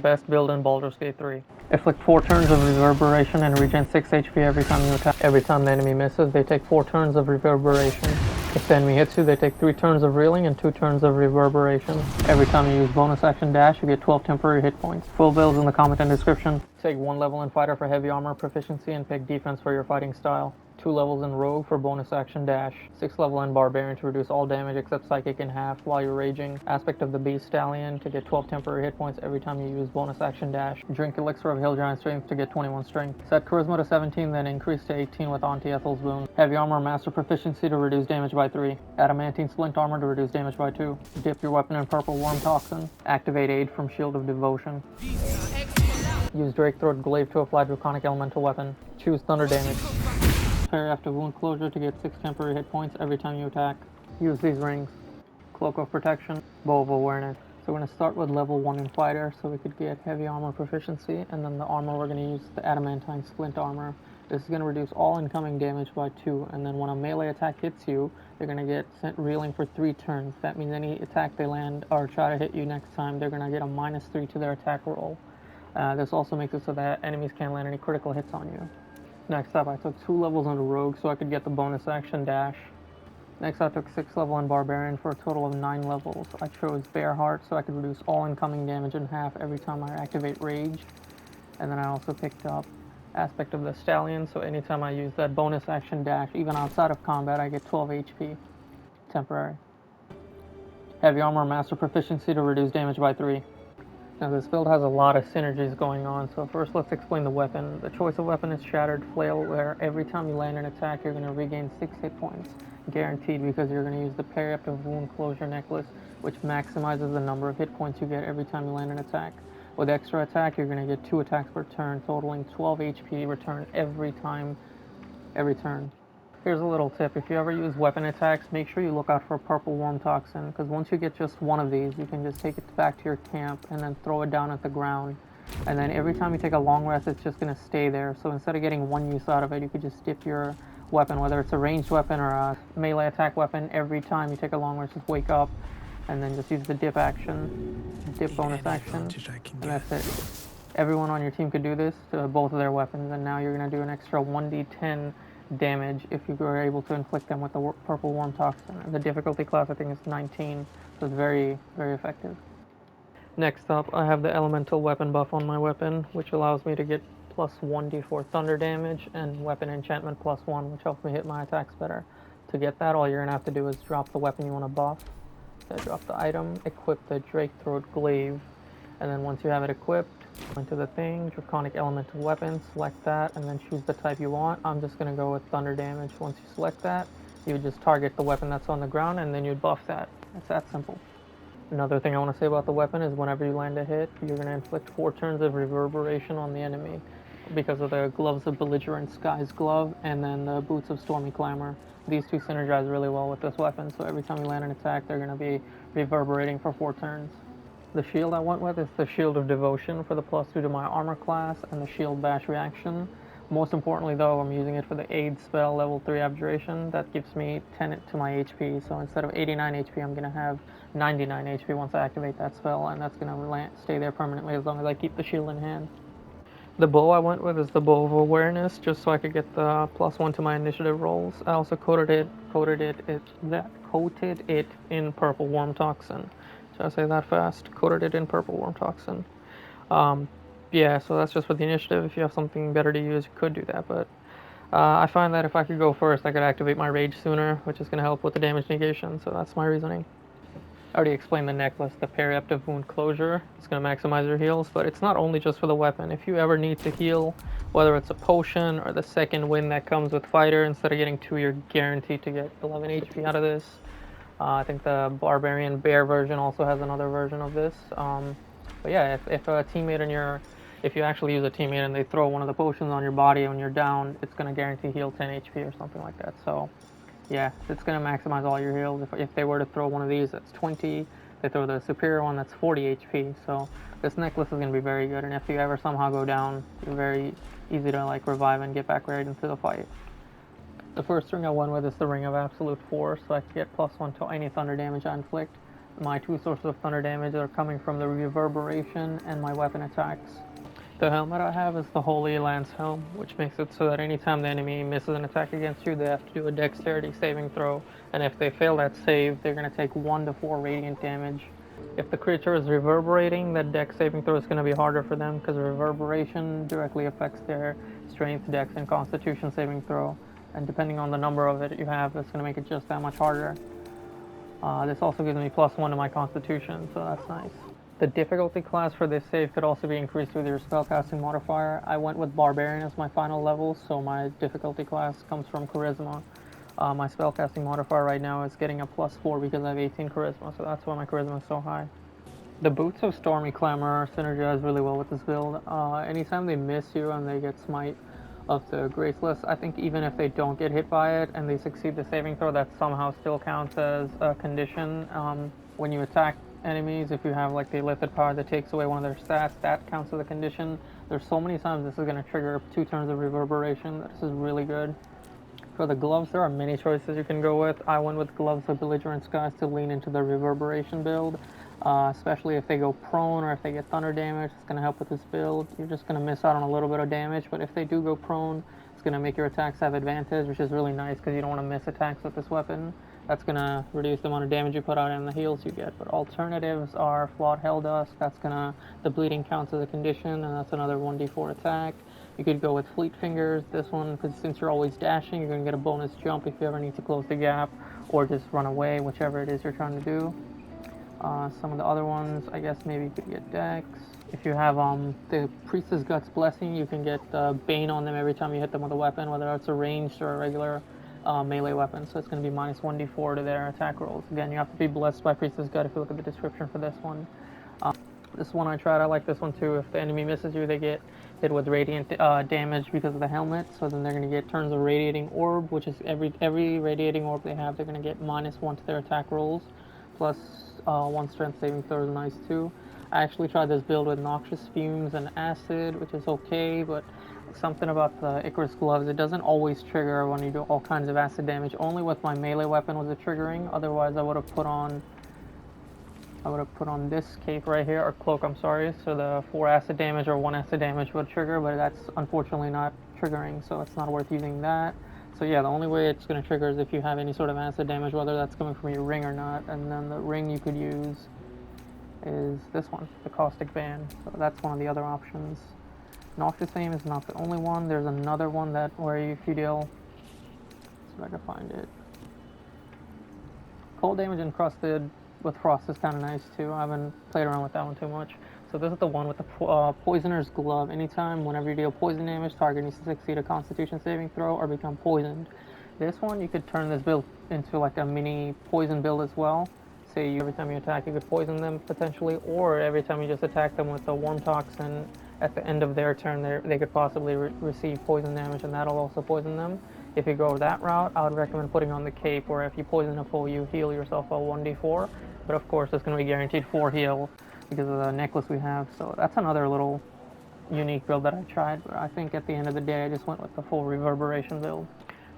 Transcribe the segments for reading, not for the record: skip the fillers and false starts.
Best build in Baldur's Gate 3. Inflict 4 turns of reverberation and regen 6 HP every time you attack. Every time the enemy misses, they take 4 turns of reverberation. If the enemy hits you, they take 3 turns of reeling and 2 turns of reverberation. Every time you use bonus action dash, you get 12 temporary hit points. Full builds in the comment and description. Take 1 level in fighter for heavy armor proficiency and pick defense for your fighting style. 2 levels in rogue for bonus action dash. 6 level in barbarian to reduce all damage except psychic in half while you're raging. Aspect of the beast stallion to get 12 temporary hit points every time you use bonus action dash. Drink elixir of hill giant strength to get 21 strength. Set charisma to 17, then increase to 18 with Auntie Ethel's boon. Heavy armor master proficiency to reduce damage by 3. Adamantine splint armor to reduce damage by 2. Dip your weapon in purple worm toxin. Activate aid from shield of devotion. Use Drake Throat Glaive to apply draconic elemental weapon. Choose thunder damage. Parry after wound closure to get 6 temporary hit points every time you attack. Use these rings. Cloak of protection, bow of awareness. So we're going to start with level 1 in fighter so we could get heavy armor proficiency, and then the armor we're going to use the adamantine splint armor. This is going to reduce all incoming damage by 2, and then when a melee attack hits you, they're going to get sent reeling for 3 turns. That means any attack they land or try to hit you next time, they're going to get a -3 to their attack roll. This also makes it so that enemies can't land any critical hits on you. Next up, I took 2 levels on rogue so I could get the bonus action dash. Next, I took 6 level in barbarian for a total of 9 levels. I chose bare heart so I could reduce all incoming damage in half every time I activate rage. And then I also picked up aspect of the stallion, so anytime I use that bonus action dash, even outside of combat, I get 12 HP. Temporary. Heavy armor master proficiency to reduce damage by 3. Now this build has a lot of synergies going on, so first let's explain the weapon. The choice of weapon is Shattered Flail, where every time you land an attack you're going to regain 6 hit points. Guaranteed, because you're going to use the Periaptive Wound Closure Necklace, which maximizes the number of hit points you get every time you land an attack. With extra attack you're going to get 2 attacks per turn, totaling 12 HP return every turn. Here's a little tip: if you ever use weapon attacks, make sure you look out for purple worm toxin, because once you get just one of these, you can just take it back to your camp and then throw it down at the ground. And then every time you take a long rest, it's just going to stay there. So instead of getting one use out of it, you could just dip your weapon, whether it's a ranged weapon or a melee attack weapon. Every time you take a long rest, just wake up and then just use the dip action, dip bonus action, and that's it. Everyone on your team could do this to both of their weapons, and now you're going to do an extra 1d10 damage if you were able to inflict them with the purple worm toxin. The difficulty class I think is 19, so it's very, very effective. Next up, I have the elemental weapon buff on my weapon, which allows me to get plus 1d4 thunder damage and weapon enchantment plus 1, which helps me hit my attacks better. To get that, all you're going to have to do is drop the weapon you want to buff, then drop the item, equip the Drake Throat Glaive, and then once you have it equipped, go into the thing, draconic elemental weapon, select that, and then choose the type you want. I'm just going to go with thunder damage. Once you select that, you would just target the weapon that's on the ground, and then you'd buff that. It's that simple. Another thing I want to say about the weapon is whenever you land a hit, you're going to inflict 4 turns of reverberation on the enemy because of the Gloves of Belligerent Sky's Glove and then the Boots of Stormy Clamor. These two synergize really well with this weapon, so every time you land an attack, they're going to be reverberating for 4 turns. The shield I went with is the Shield of Devotion for the +2 to my armor class and the Shield Bash reaction. Most importantly though, I'm using it for the aid spell level 3 abjuration. That gives me 10 to my HP, so instead of 89 HP I'm going to have 99 HP once I activate that spell, and that's going to stay there permanently as long as I keep the shield in hand. The bow I went with is the Bow of Awareness, just so I could get the +1 to my initiative rolls. I also coated it in purple worm toxin. Should I say that fast? Coated it in purple worm toxin. Yeah, so that's just for the initiative. If you have something better to use, you could do that, but I find that if I could go first, I could activate my rage sooner, which is going to help with the damage negation, so that's my reasoning. I already explained the necklace, the Periaptive Wound Closure. It's going to maximize your heals, but it's not only just for the weapon. If you ever need to heal, whether it's a potion or the second wind that comes with fighter, instead of getting 2, you're guaranteed to get 11 HP out of this. I think the Barbarian Bear version also has another version of this. But yeah, if a teammate if you actually use a teammate and they throw one of the potions on your body when you're down, it's going to guarantee heal 10 HP or something like that. So yeah, it's going to maximize all your heals. If they were to throw one of these, that's 20. They throw the superior one, that's 40 HP. So this necklace is going to be very good, and if you ever somehow go down, you're very easy to like revive and get back right into the fight. The first ring I went with is the Ring of Absolute Force, so I can get +1 to any thunder damage I inflict. my two sources of thunder damage are coming from the reverberation and my weapon attacks. The helmet I have is the Holy Lance Helm, which makes it so that anytime the enemy misses an attack against you, they have to do a dexterity saving throw, and if they fail that save, they're going to take 1 to 4 radiant damage. If the creature is reverberating, that dex saving throw is going to be harder for them because reverberation directly affects their strength, dex, and constitution saving throw, and depending on the number of it you have, it's going to make it just that much harder. This also gives me +1 to my constitution, so that's nice. The difficulty class for this save could also be increased with your spellcasting modifier. I went with Barbarian as my final level, so my difficulty class comes from Charisma. My spellcasting modifier right now is getting a +4 because I have 18 Charisma, so that's why my Charisma is so high. The Boots of Stormy Clamor synergize really well with this build. Anytime they miss you and they get Smite of the Graceless, I think even if they don't get hit by it and they succeed the saving throw, that somehow still counts as a condition. When you attack enemies, if you have like the lifted power that takes away one of their stats, that counts as a condition. There's so many times this is going to trigger 2 turns of reverberation. This is really good. For the gloves, there are many choices you can go with. I went with Gloves of Belligerent Skies to lean into the reverberation build, especially if they go prone or if they get thunder damage. It's going to help with this build. You're just going to miss out on a little bit of damage, but if they do go prone, it's going to make your attacks have advantage, which is really nice because you don't want to miss attacks with this weapon. That's going to reduce the amount of damage you put out and the heals you get. But alternatives are Flawed Helldusk. The bleeding counts as a condition, and that's another 1d4 attack. You could go with Fleet Fingers, this one, because since you're always dashing, you're going to get a bonus jump if you ever need to close the gap, or just run away, whichever it is you're trying to do. Some of the other ones, I guess maybe you could get Dex. If you have the Priestess Guts Blessing, you can get Bane on them every time you hit them with a weapon, whether it's a ranged or a regular melee weapon, so it's going to be minus 1d4 to their attack rolls. Again, you have to be blessed by Priestess Gut if you look at the description for this one. This one I tried, I like this one too. If the enemy misses you, they get hit with radiant damage because of the helmet, so then they're going to get turns of Radiating Orb, which is every Radiating Orb they have, they're going to get -1 to their attack rolls, plus 1 strength saving throw is nice too. I actually tried this build with Noxious Fumes and Acid, which is okay, but something about the Icarus Gloves, it doesn't always trigger when you do all kinds of acid damage. Only with my melee weapon was it triggering, otherwise I would have put on this cape right here, or cloak, I'm sorry, so the 4 acid damage or 1 acid damage would trigger, but that's unfortunately not triggering, so it's not worth using that. So yeah, the only way it's going to trigger is if you have any sort of acid damage, whether that's coming from your ring or not, and then the ring you could use is this one, the Caustic Band, so that's one of the other options. Noxious Aim is not the only one, there's another one that where if you deal, let's see if I can find it. Cold damage encrusted with frost is kind of nice too. I haven't played around with that one too much. So this is the one with the Poisoner's Glove. Anytime, whenever you deal poison damage, target needs to succeed a Constitution saving throw or become poisoned. This one, you could turn this build into like a mini poison build as well. Say every time you attack, you could poison them potentially, or every time you just attack them with the Worm Toxin, at the end of their turn, they could possibly receive poison damage, and that'll also poison them. If you go that route, I would recommend putting on the cape, where if you poison a foe, you heal yourself a 1d4. But of course, it's going to be guaranteed 4 heal because of the necklace we have. So that's another little unique build that I tried. But I think at the end of the day, I just went with the full reverberation build.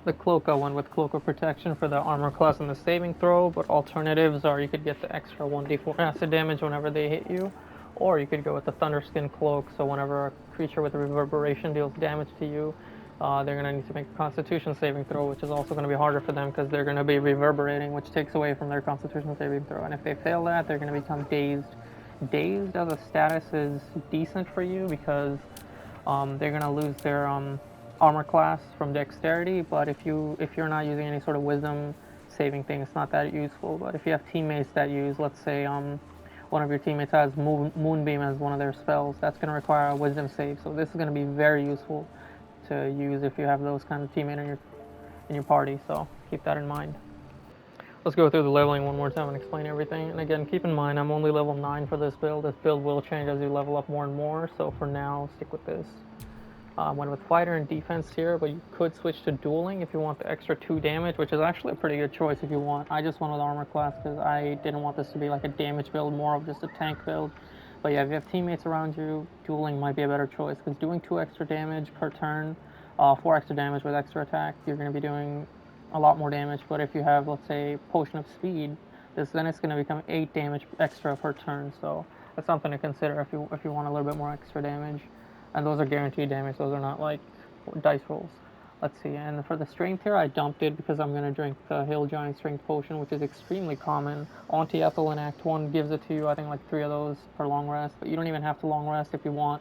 The cloak, I went with Cloak of Protection for the armor class and the saving throw. But alternatives are you could get the extra 1d4 acid damage whenever they hit you. Or you could go with the Thunderskin Cloak, so whenever a creature with reverberation deals damage to you, they're going to need to make a Constitution saving throw, which is also going to be harder for them because they're going to be reverberating, which takes away from their Constitution saving throw. And if they fail that, they're going to become dazed. Dazed as a status is decent for you because they're going to lose their armor class from dexterity, but if you're not using any sort of wisdom saving thing, it's not that useful. But if you have teammates that use, let's say, one of your teammates has Moonbeam as one of their spells, that's going to require a wisdom save. So this is going to be very useful to use if you have those kind of teammates in your party. So keep that in mind. Let's go through the leveling one more time and explain everything. And again, keep in mind, I'm only level 9 for this build. This build will change as you level up more and more. So for now, stick with this. Went with fighter and defense here, but you could switch to dueling if you want the extra 2 damage, which is actually a pretty good choice if you want. I just went with armor class because I didn't want this to be like a damage build, more of just a tank build. But yeah, if you have teammates around you, dueling might be a better choice because doing 2 extra damage per turn, 4 extra damage with extra attack, you're going to be doing a lot more damage. But if you have, let's say, Potion of Speed, then it's going to become 8 damage extra per turn. So that's something to consider if you want a little bit more extra damage. And those are guaranteed damage. Those are not like dice rolls. Let's see. And for the strength here, I dumped it because I'm going to drink the Hill Giant Strength Potion, which is extremely common. Auntie Ethel in Act 1 gives it to you. I think like 3 of those for long rest. But you don't even have to long rest if you want.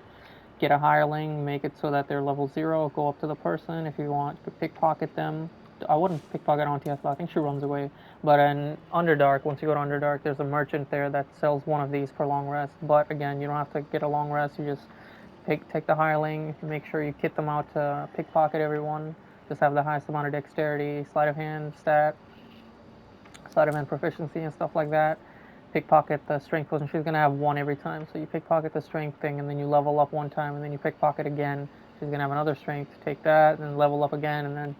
Get a hireling, make it so that they're level 0, go up to the person. If you want, you could pickpocket them. I wouldn't pickpocket Auntie Ethel, I think she runs away. But in Underdark, once you go to Underdark, there's a merchant there that sells one of these for long rest. But again, you don't have to get a long rest, you just take the hireling, make sure you kit them out to pickpocket everyone. Just have the highest amount of dexterity, sleight of hand proficiency and stuff like that. Pickpocket the strength potion. She's gonna have one every time. So you pickpocket the strength thing, and then you level up one time, and then you pickpocket again. She's gonna have another strength. Take that, and then level up again, and then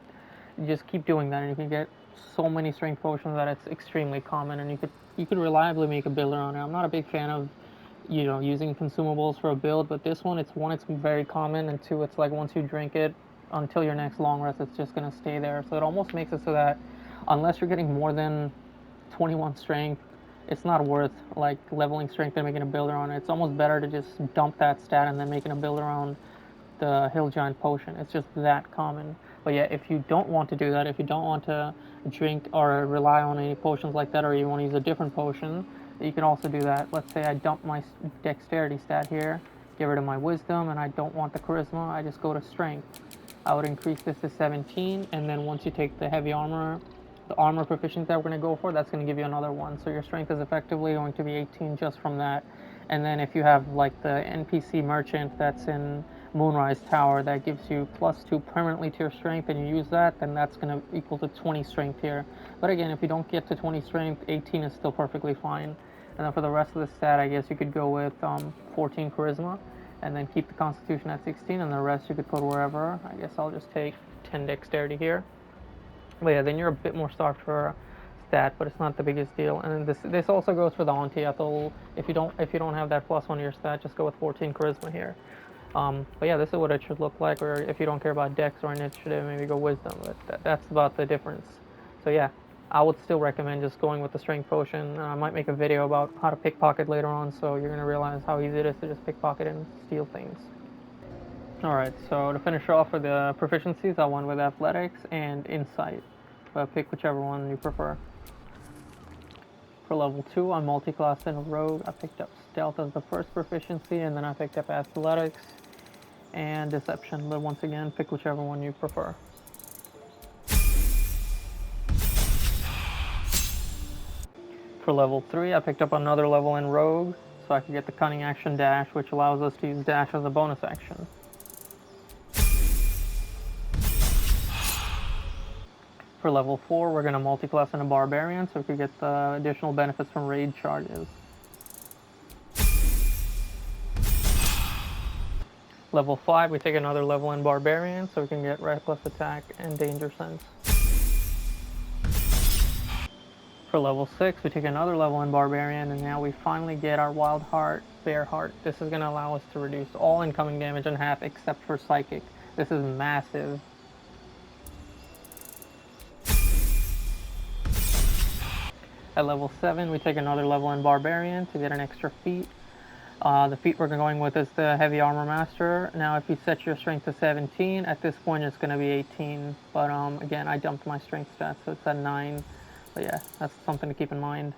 you just keep doing that, and you can get so many strength potions that it's extremely common, and you could reliably make a builder on it. I'm not a big fan of using consumables for a build, but this one, it's very common, and two, it's like once you drink it until your next long rest, it's just gonna stay there. So it almost makes it so that unless you're getting more than 21 strength, it's not worth like leveling strength and making a builder on it. It's almost better to just dump that stat and then making a builder on the Hill Giant Potion. It's just that common. But yeah, if you don't want to do that, if you don't want to drink or rely on any potions like that, or you want to use a different potion, you can also do that. Let's say I dump my dexterity stat here, get rid of my wisdom, and I don't want the charisma, I just go to strength. I would increase this to 17, and then once you take the heavy armor, the armor proficiency that we're going to go for, that's going to give you another one. So your strength is effectively going to be 18 just from that. And then if you have like the NPC merchant that's in Moonrise Tower that gives you +2 permanently to your strength, and you use that, then that's going to equal to 20 strength here. But again, if you don't get to 20 strength, 18 is still perfectly fine. And then for the rest of the stat, I guess you could go with 14 charisma, and then keep the constitution at 16, and the rest you could put wherever. I guess I'll just take 10 dexterity here. But yeah, then you're a bit more starved for stat, but it's not the biggest deal. And this also goes for the Auntie Ethel. If you don't have that +1 to your stat, just go with 14 charisma here. But yeah, this is what it should look like. Or if you don't care about dex or initiative, maybe go wisdom. But that's about the difference. So yeah, I would still recommend just going with the strength potion. I might make a video about how to pickpocket later on, so you're gonna realize how easy it is to just pickpocket and steal things. Alright, so to finish off with the proficiencies, I went with athletics and insight. But pick whichever one you prefer. For level 2, I'm multiclassed in a rogue. I picked up stealth as the first proficiency, and then I picked up athletics and deception. But once again, pick whichever one you prefer. For level 3, I picked up another level in rogue, so I could get the cunning action dash, which allows us to use dash as a bonus action. For level 4, we're going to multiclass in a barbarian, so we could get the additional benefits from raid charges. Level 5, we take another level in barbarian, so we can get reckless attack and danger sense. For level 6, we take another level in barbarian, and now we finally get our wild heart, bear heart. This is going to allow us to reduce all incoming damage in half except for psychic. This is massive. At level 7, we take another level in Barbarian to get an extra feat. The feat we're going with is the Heavy Armor Master. Now, if you set your strength to 17, at this point it's going to be 18. But again, I dumped my strength stat, so it's at 9. But yeah, that's something to keep in mind.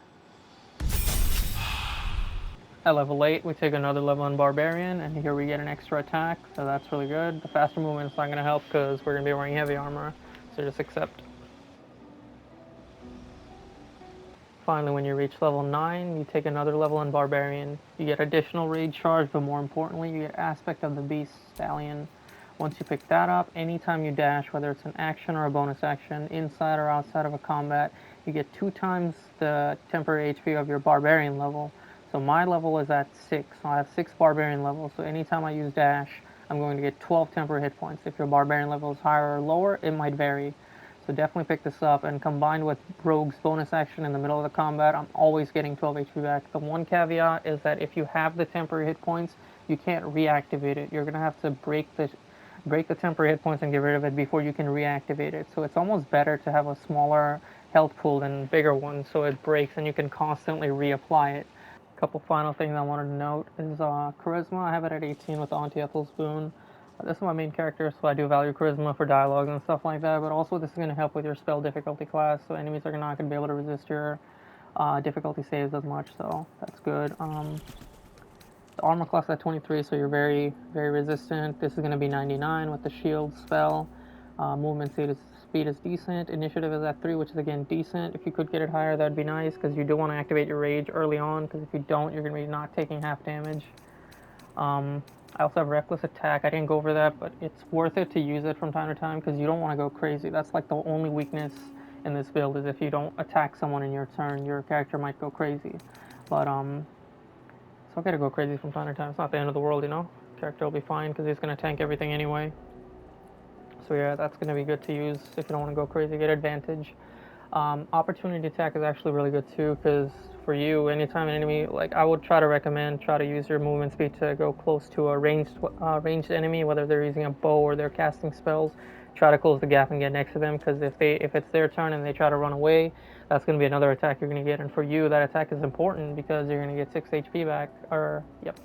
At level 8, we take another level in Barbarian, and here we get an extra attack, so that's really good. The faster movement is not going to help because we're going to be wearing heavy armor, so just accept. Finally, when you reach level 9, you take another level in Barbarian. You get additional raid charge, but more importantly, you get Aspect of the Beast Stallion. Once you pick that up, anytime you dash, whether it's an action or a bonus action, inside or outside of a combat, you get 2 times the temporary HP of your Barbarian level. So my level is at 6, so I have 6 Barbarian levels, so anytime I use dash, I'm going to get 12 temporary hit points. If your Barbarian level is higher or lower, it might vary. So definitely pick this up, and combined with Rogue's bonus action in the middle of the combat, I'm always getting 12 HP back. The one caveat is that if you have the temporary hit points, you can't reactivate it. You're going to have to break the temporary hit points and get rid of it before you can reactivate it. So it's almost better to have a smaller health pool than bigger ones, so it breaks and you can constantly reapply it. A couple final things I wanted to note is charisma. I have it at 18 with Auntie Ethel's boon. This is my main character, so I do value charisma for dialogues and stuff like that, but also this is going to help with your spell difficulty class, so enemies are not going to be able to resist your difficulty saves as much, so that's good. The armor class at 23, so you're very, very resistant. This is going to be 99 with the shield spell. Movement speed is decent. Initiative is at 3, which is again decent. If you could get it higher, that'd be nice, because you do want to activate your rage early on, because if you don't, you're going to be not taking half damage. I also have reckless attack. I didn't go over that, but it's worth it to use it from time to time, because you don't want to go crazy. That's like the only weakness in this build, is if you don't attack someone in your turn, your character might go crazy. But it's okay to go crazy from time to time. It's not the end of the world, you know? Character will be fine because he's going to tank everything anyway. So yeah, that's going to be good to use if you don't want to go crazy, get advantage. Opportunity attack is actually really good too, because for you, anytime an enemy, like I would try to use your movement speed to go close to a ranged enemy, whether they're using a bow or they're casting spells. Try to close the gap and get next to them, because if it's their turn and they try to run away, that's going to be another attack you're going to get. And for you, that attack is important because you're going to get 6 HP back,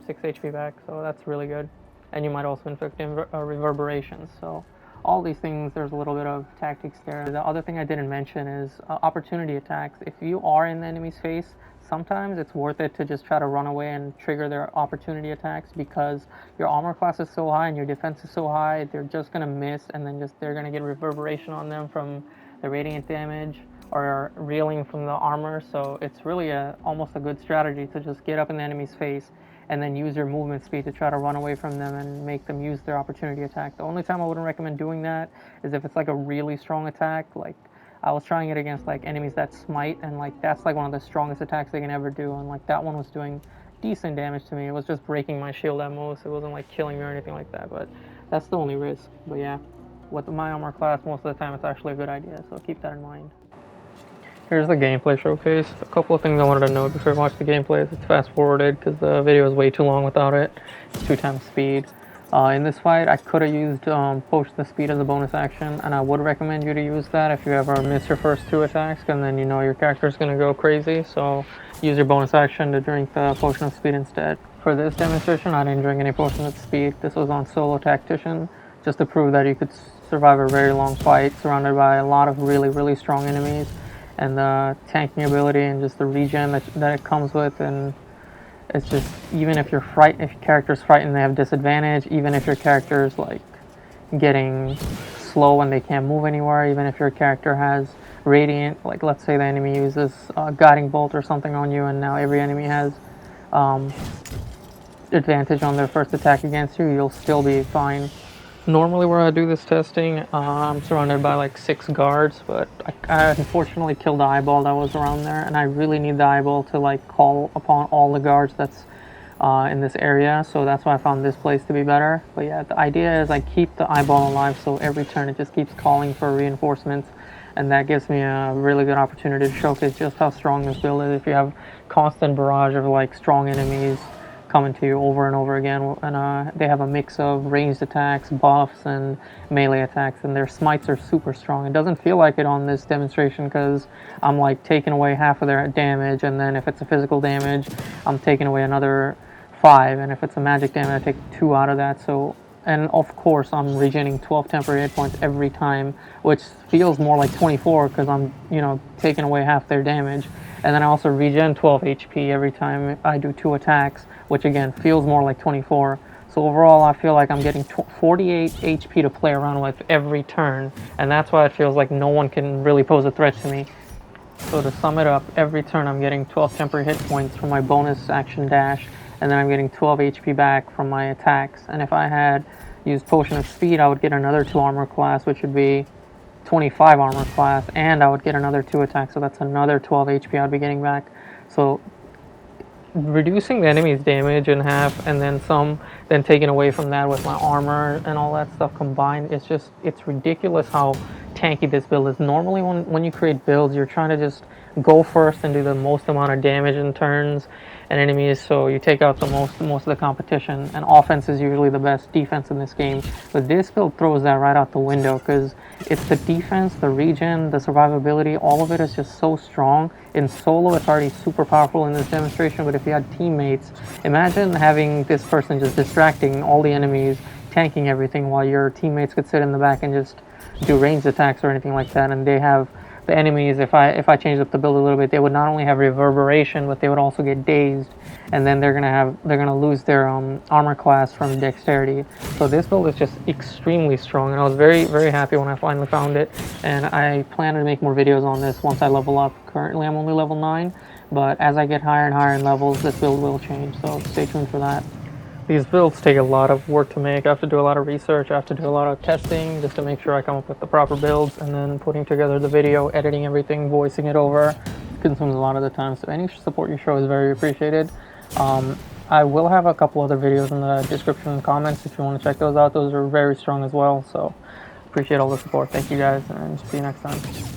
6 HP back. So that's really good. And you might also inflict reverberations. So all these things, there's a little bit of tactics there. The other thing I didn't mention is opportunity attacks. If you are in the enemy's face, sometimes it's worth it to just try to run away and trigger their opportunity attacks, because your armor class is so high and your defense is so high, they're just going to miss, and then they're going to get reverberation on them from the radiant damage or reeling from the armor. So it's really almost a good strategy to just get up in the enemy's face and then use your movement speed to try to run away from them and make them use their opportunity attack. The only time I wouldn't recommend doing that is if it's like a really strong attack. Like I was trying it against like enemies that smite, and like that's like one of the strongest attacks they can ever do, and like that one was doing decent damage to me. It was just breaking my shield at most. It wasn't like killing me or anything like that, but that's the only risk. But yeah, with my armor class, most of the time it's actually a good idea, so keep that in mind. Here's the gameplay showcase. A couple of things I wanted to note before I watch the gameplay is it's fast forwarded because the video is way too long without it. It's 2 times speed. In this fight, I could have used potion of speed as a bonus action, and I would recommend you to use that if you ever miss your first 2 attacks, and then you know your character is going to go crazy, so use your bonus action to drink the potion of speed instead. For this demonstration, I didn't drink any potion of speed. This was on solo Tactician, just to prove that you could survive a very long fight surrounded by a lot of really, really strong enemies, and the tanking ability and just the regen that it comes with. And it's just, even if your character's frightened, they have disadvantage. Even if your character's like getting slow and they can't move anywhere, even if your character has radiant, like let's say the enemy uses guiding bolt or something on you, and now every enemy has advantage on their first attack against you, you'll still be fine. Normally where I do this testing, I'm surrounded by like 6 guards, but I unfortunately killed the eyeball that was around there, and I really need the eyeball to like call upon all the guards that's in this area, so that's why I found this place to be better. But yeah, the idea is I keep the eyeball alive, so every turn it just keeps calling for reinforcements, and that gives me a really good opportunity to showcase just how strong this build is. If you have constant barrage of like strong enemies coming to you over and over again, and they have a mix of ranged attacks, buffs, and melee attacks, and their smites are super strong. It doesn't feel like it on this demonstration because I'm like taking away half of their damage, and then if it's a physical damage, I'm taking away another 5, and if it's a magic damage, I take 2 out of that. So, and of course I'm regening 12 temporary hit points every time, which feels more like 24 because I'm, you know, taking away half their damage. And then I also regen 12 HP every time I do 2 attacks, which again feels more like 24. So overall, I feel like I'm getting 48 HP to play around with every turn, and that's why it feels like no one can really pose a threat to me. So to sum it up, every turn I'm getting 12 temporary hit points from my bonus action dash, and then I'm getting 12 HP back from my attacks. And if I had used Potion of Speed, I would get another 2 armor class, which would be 25 armor class, and I would get another 2 attacks, so that's another 12 HP I'd be getting back. So reducing the enemy's damage in half, and then then taking away from that with my armor and all that stuff combined, it's ridiculous how tanky this build is. Normally when you create builds, you're trying to just go first and do the most amount of damage in turns, and enemies, so you take out the most of the competition. And offense is usually the best defense in this game. But this build throws that right out the window because it's the defense, the regen, the survivability, all of it is just so strong. In solo, it's already super powerful in this demonstration, but if you had teammates, imagine having this person just distracting all the enemies, tanking everything, while your teammates could sit in the back and just do ranged attacks or anything like that. And they have the enemies, if I changed up the build a little bit, they would not only have reverberation, but they would also get dazed, and then they're gonna lose their armor class from dexterity. So this build is just extremely strong, and I was very, very happy when I finally found it. And I plan to make more videos on this once I level up. Currently, I'm only level 9, but as I get higher and higher in levels, this build will change. So stay tuned for that. These builds take a lot of work to make. I have to do a lot of research, I have to do a lot of testing just to make sure I come up with the proper builds, and then putting together the video, editing everything, voicing it over consumes a lot of the time. So any support you show is very appreciated. I will have a couple other videos in the description and comments if you want to check those out. Those are very strong as well. So appreciate all the support. Thank you guys, and see you next time.